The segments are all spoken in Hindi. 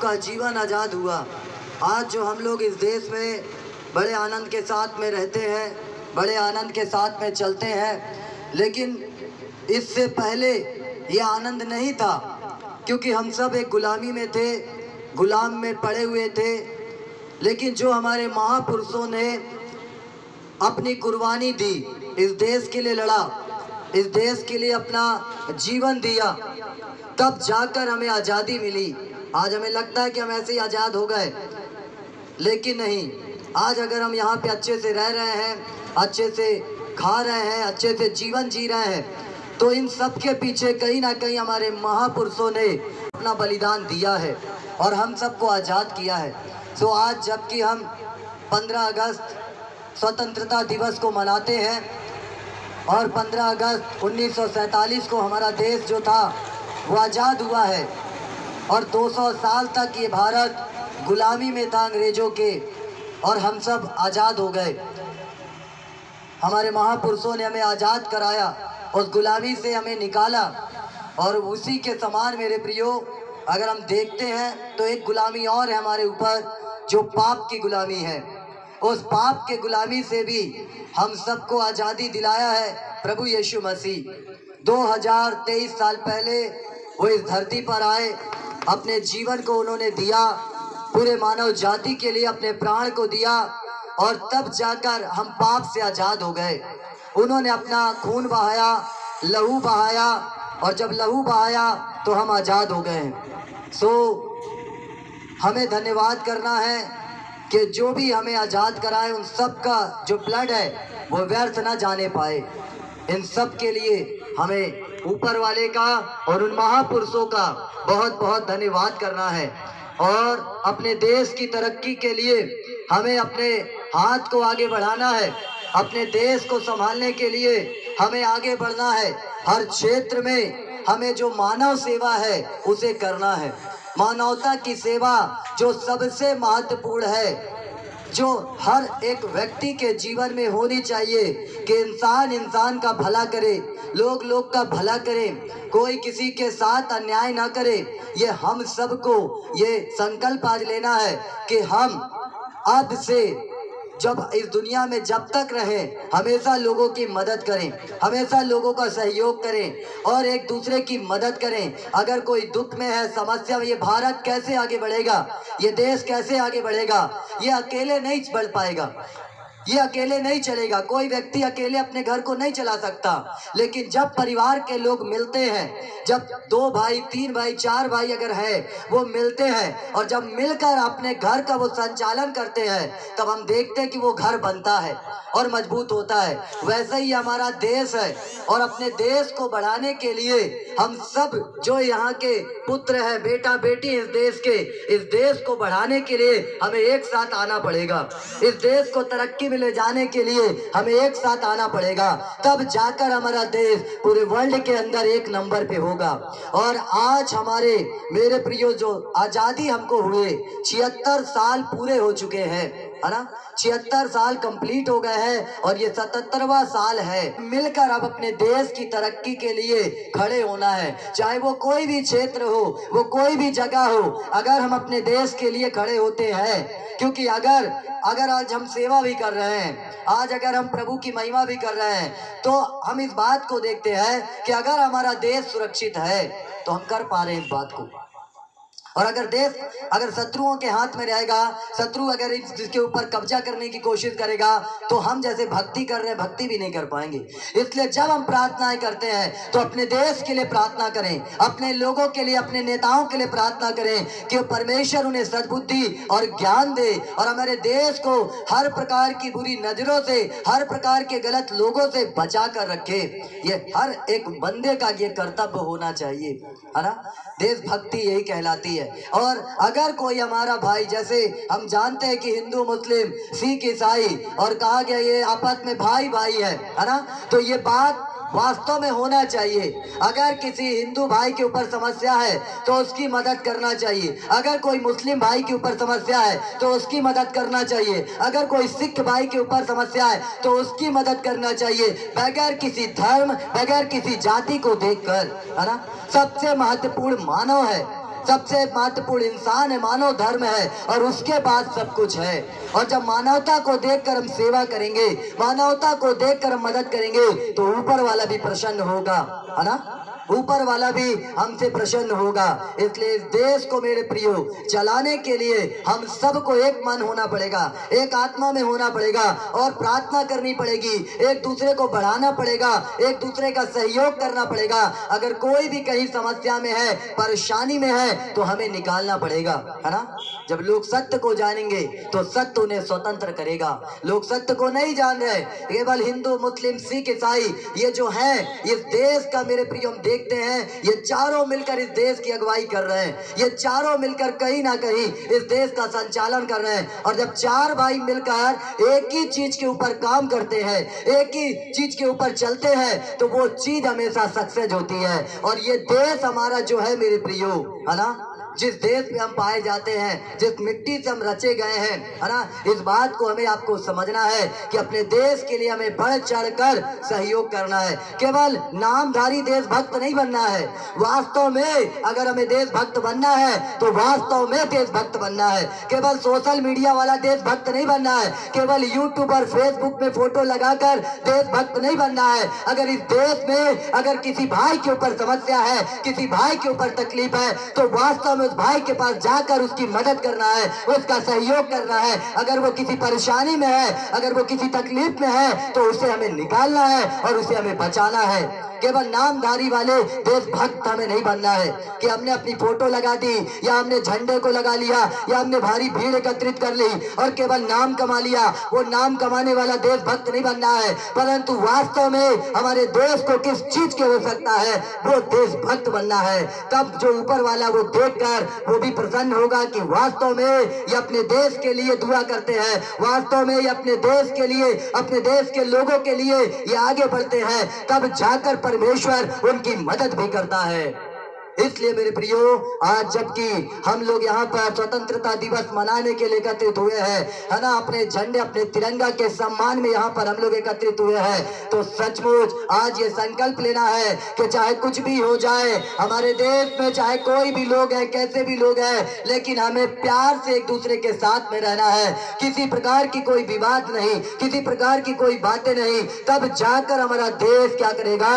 आपका जीवन आज़ाद हुआ। आज जो हम लोग इस देश में बड़े आनंद के साथ में रहते हैं, बड़े आनंद के साथ में चलते हैं, लेकिन इससे पहले ये आनंद नहीं था, क्योंकि हम सब एक गुलामी में थे, गुलाम में पड़े हुए थे। लेकिन जो हमारे महापुरुषों ने अपनी कुर्बानी दी, इस देश के लिए लड़ा, इस देश के लिए अपना जीवन दिया, तब जाकर हमें आज़ादी मिली। आज हमें लगता है कि हम ऐसे ही आज़ाद हो गए, लेकिन नहीं। आज अगर हम यहाँ पे अच्छे से रह रहे हैं, अच्छे से खा रहे हैं, अच्छे से जीवन जी रहे हैं, तो इन सब के पीछे कहीं ना कहीं हमारे महापुरुषों ने अपना बलिदान दिया है और हम सबको आज़ाद किया है। तो आज जबकि हम 15 अगस्त स्वतंत्रता दिवस को मनाते हैं और 15 अगस्त 1947 को हमारा देश जो था वो आज़ाद हुआ है, और 200 साल तक ये भारत गुलामी में था अंग्रेज़ों के, और हम सब आज़ाद हो गए। हमारे महापुरुषों ने हमें आज़ाद कराया, उस गुलामी से हमें निकाला। और उसी के समान मेरे प्रियो, अगर हम देखते हैं तो एक गुलामी और है हमारे ऊपर, जो पाप की गुलामी है। उस पाप के गुलामी से भी हम सबको आज़ादी दिलाया है प्रभु यीशु मसीह। 2023 साल पहले वो इस धरती पर आए, अपने जीवन को उन्होंने दिया, पूरे मानव जाति के लिए अपने प्राण को दिया, और तब जाकर हम पाप से आज़ाद हो गए। उन्होंने अपना खून बहाया, लहू बहाया, और जब लहू बहाया तो हम आज़ाद हो गए। सो हमें धन्यवाद करना है कि जो भी हमें आज़ाद कराए, उन सब का जो ब्लड है वो व्यर्थ ना जाने पाए। इन सब के लिए हमें ऊपर वाले का और उन महापुरुषों का बहुत बहुत धन्यवाद करना है। और अपने देश की तरक्की के लिए हमें अपने हाथ को आगे बढ़ाना है, अपने देश को संभालने के लिए हमें आगे बढ़ना है। हर क्षेत्र में हमें जो मानव सेवा है उसे करना है। मानवता की सेवा जो सबसे महत्वपूर्ण है, जो हर एक व्यक्ति के जीवन में होनी चाहिए, कि इंसान इंसान का भला करे, लोग लोग का भला करे, कोई किसी के साथ अन्याय ना करे। ये हम सबको ये संकल्प आज लेना है कि हम अब से जब इस दुनिया में जब तक रहें, हमेशा लोगों की मदद करें, हमेशा लोगों का सहयोग करें और एक दूसरे की मदद करें। अगर कोई दुख में है, समस्या में, ये भारत कैसे आगे बढ़ेगा, ये देश कैसे आगे बढ़ेगा? ये अकेले नहीं बढ़ पाएगा, ये अकेले नहीं चलेगा। कोई व्यक्ति अकेले अपने घर को नहीं चला सकता, लेकिन जब परिवार के लोग मिलते हैं, जब 2 भाई, 3 भाई, 4 भाई अगर है, वो मिलते हैं और जब मिलकर अपने घर का वो संचालन करते हैं, तब हम देखते हैं कि वो घर बनता है और मजबूत होता है। वैसे ही हमारा देश है, और अपने देश को बढ़ाने के लिए हम सब जो यहाँ के पुत्र हैं, बेटा बेटी इस देश के, इस देश को बढ़ाने के लिए हमें एक साथ आना पड़ेगा। इस देश को तरक्की ले जाने के लिए हमें एक साथ आना पड़ेगा, तब जाकर हमारा देश पूरे वर्ल्ड के अंदर एक नंबर पे होगा। और आज हमारे मेरे प्रियो जो आजादी हमको हुए 76 साल पूरे हो चुके हैं, है ना? 76 साल कंप्लीट हो गए हैं और ये 77वां साल है। मिलकर अब अपने देश की तरक्की के लिए खड़े होना है, चाहे वो कोई भी क्षेत्र हो, वो कोई भी जगह हो। अगर हम अपने देश के लिए खड़े होते हैं, क्योंकि अगर आज हम सेवा भी कर रहे हैं, आज अगर हम प्रभु की महिमा भी कर रहे हैं, तो हम इस बात को देखते हैं कि अगर हमारा देश सुरक्षित है तो हम कर पा रहे हैं इस बात को। और अगर देश अगर शत्रुओं के हाथ में रहेगा, शत्रु अगर इसके ऊपर कब्जा करने की कोशिश करेगा, तो हम जैसे भक्ति कर रहे हैं, भक्ति भी नहीं कर पाएंगे। इसलिए जब हम प्रार्थनाएं करते हैं तो अपने देश के लिए प्रार्थना करें, अपने लोगों के लिए, अपने नेताओं के लिए प्रार्थना करें कि परमेश्वर उन्हें सद्बुद्धि और ज्ञान दे, और हमारे देश को हर प्रकार की बुरी नजरों से, हर प्रकार के गलत लोगों से बचा कर रखे। ये हर एक बंदे का ये कर्तव्य होना चाहिए, है ना? देशभक्ति यही कहलाती है। और अगर कोई हमारा भाई, जैसे हम जानते हैं कि हिंदू, मुस्लिम, सिख, ईसाई, और कहा गया ये आपस में भाई भाई है ना? तो ये बात वास्तव में होना चाहिए। अगर किसी हिंदू भाई के ऊपर समस्या है तो उसकी मदद करना चाहिए, अगर कोई मुस्लिम भाई के ऊपर समस्या है तो उसकी मदद करना चाहिए, अगर कोई सिख भाई के ऊपर समस्या है तो उसकी मदद करना चाहिए, बगैर किसी धर्म, बगैर किसी जाति को देखकर, है ना? सबसे महत्वपूर्ण मानव है, सबसे महत्वपूर्ण इंसान है, मानव धर्म है और उसके बाद सब कुछ है। और जब मानवता को देखकर हम सेवा करेंगे, मानवता को देखकर हम मदद करेंगे तो ऊपर वाला भी प्रसन्न होगा, है ना। ऊपर वाला भी हमसे प्रसन्न होगा। इसलिए इस देश को मेरे प्रियो चलाने के लिए हम सबको एक मन होना पड़ेगा, एक आत्मा में होना पड़ेगा और प्रार्थना करनी पड़ेगी, एक दूसरे को बढ़ाना पड़ेगा, एक दूसरे का सहयोग करना पड़ेगा। अगर कोई भी कहीं समस्या में है, परेशानी में है तो हमें निकालना पड़ेगा, है ना। जब लोग सत्य को जानेंगे तो सत्य उन्हें स्वतंत्र करेगा। लोग सत्य को नहीं जान रहे, केवल हिंदू, मुस्लिम, सिख, ईसाई ये जो है इस देश का मेरे प्रियो हम देखते हैं, ये चारों मिलकर इस देश की अगुवाई कर रहे हैं, ये चारों मिलकर कहीं ना कहीं इस देश का संचालन कर रहे हैं। और जब चार भाई मिलकर एक ही चीज के ऊपर काम करते हैं, एक ही चीज के ऊपर चलते हैं तो वो चीज हमेशा सक्सेस होती है। और ये देश हमारा जो है मेरे प्रियो, है ना, जिस देश में हम पाए जाते हैं, जिस मिट्टी से हम रचे गए हैं, है ना, इस बात को हमें आपको समझना है कि अपने देश के लिए हमें बढ़ चढ़कर सहयोग करना है। केवल नामधारी देशभक्त नहीं बनना है, वास्तव में अगर हमें देशभक्त बनना है तो वास्तव में देशभक्त बनना है। केवल सोशल मीडिया वाला देशभक्त नहीं बनना है, केवल यूट्यूब और फेसबुक में फोटो लगाकर देशभक्त नहीं बनना है। अगर इस देश में अगर किसी भाई के ऊपर समस्या है, किसी भाई के ऊपर तकलीफ है तो वास्तव में उस भाई के पास जाकर उसकी मदद करना है, उसका सहयोग करना है। अगर वो किसी परेशानी में है, अगर वो किसी तकलीफ में है तो उसे हमें निकालना है और उसे हमें बचाना है। केवल नामधारी वाले देशभक्त हमें नहीं बनना है कि हमने अपनी फोटो लगा दी या हमने झंडे को लगा लिया या हमने भारी भीड़ एकत्रित कर ली और केवल नाम कमा लिया। वो नाम कमाने वाला देशभक्त नहीं बनना है, परंतु वास्तव में हमारे देश को किस चीज की आवश्यकता है वो देशभक्त बनना है। तब जो ऊपर वाला वो देखकर वो भी प्रसन्न होगा कि वास्तव में ये अपने देश के लिए दुआ करते हैं, वास्तव में ये अपने देश के लिए, अपने देश के लोगों के लिए ये आगे बढ़ते हैं। तब जाकर परमेश्वर उनकी मदद भी करता है। इसलिए मेरे प्रियो आज जबकि हम लोग यहाँ पर स्वतंत्रता दिवस मनाने के लिए एकत्रित हुए हैं, है ना, अपने झंडे, अपने तिरंगा के सम्मान में यहाँ पर हम लोग एकत्रित हुए हैं, तो सचमुच आज ये संकल्प लेना है कि चाहे कुछ भी हो जाए हमारे देश में, चाहे कोई भी लोग हैं, कैसे भी लोग हैं, लेकिन हमें प्यार से एक दूसरे के साथ में रहना है। किसी प्रकार की कोई विवाद नहीं, किसी प्रकार की कोई बातें नहीं। तब जाकर हमारा देश क्या करेगा,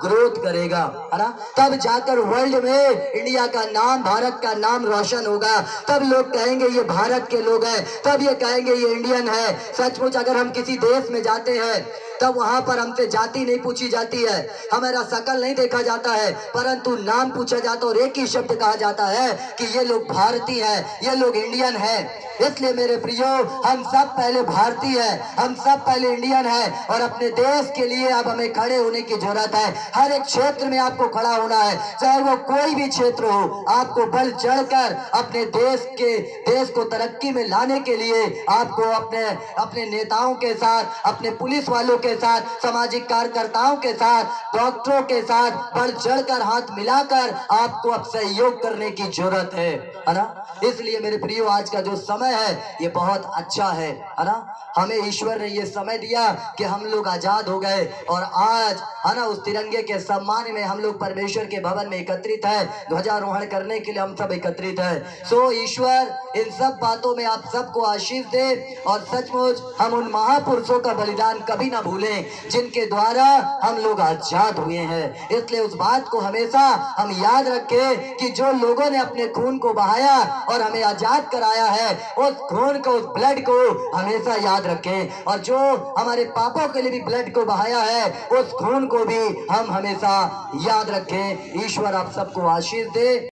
ग्रोथ करेगा, है ना। तब जाकर वर्ल्ड में इंडिया का नाम, भारत का नाम रोशन होगा। तब लोग कहेंगे ये भारत के लोग हैं, तब ये कहेंगे ये इंडियन है। सचमुच अगर हम किसी देश में जाते हैं तब वहां पर हमसे जाति नहीं पूछी जाती है, हमारा शकल नहीं देखा जाता है, परंतु नाम पूछा जाता और एक ही शब्द कहा जाता है कि ये लोग भारतीय हैं, ये लोग इंडियन हैं। इसलिए मेरे प्रियो हम सब पहले भारतीय हैं, हम सब पहले इंडियन हैं और अपने देश के लिए अब हमें खड़े होने की जरूरत है। हर एक क्षेत्र में आपको खड़ा होना है, चाहे वो कोई भी क्षेत्र हो। आपको बढ़ चढ़कर अपने देश को तरक्की में लाने के लिए आपको अपने नेताओं के साथ, अपने पुलिस वालों के साथ, सामाजिक कार्यकर्ताओं के साथ, डॉक्टरों के साथ बढ़ चढ़कर हाथ मिलाकर आपको अब सहयोग करने की जरूरत है ना। इसलिए मेरे प्रियो आज का जो समय है ये बहुत अच्छा है ना। हमें ईश्वर ने ये समय दिया कि हम लोग आजाद हो गए और आज, है ना, उस तिरंगे के सम्मान में हम लोग परमेश्वर के भवन में एकत्रित है, ध्वजारोहण करने के लिए हम सब एकत्रित है। सो ईश्वर इन सब बातों में आप सबको आशीष दे और सचमुच हम उन महापुरुषों का बलिदान कभी ना भूलें जिनके द्वारा हम लोग आजाद हुए हैं। इसलिए उस बात को हमेशा हम याद रखें कि जो लोगों ने अपने खून को बहाया और हमें आजाद कराया है, उस खून को, उस ब्लड को हमेशा याद रखें। और जो हमारे पापों के लिए भी ब्लड को बहाया है, उस खून को भी हम हमेशा याद रखें। ईश्वर आप सबको आशीष दे।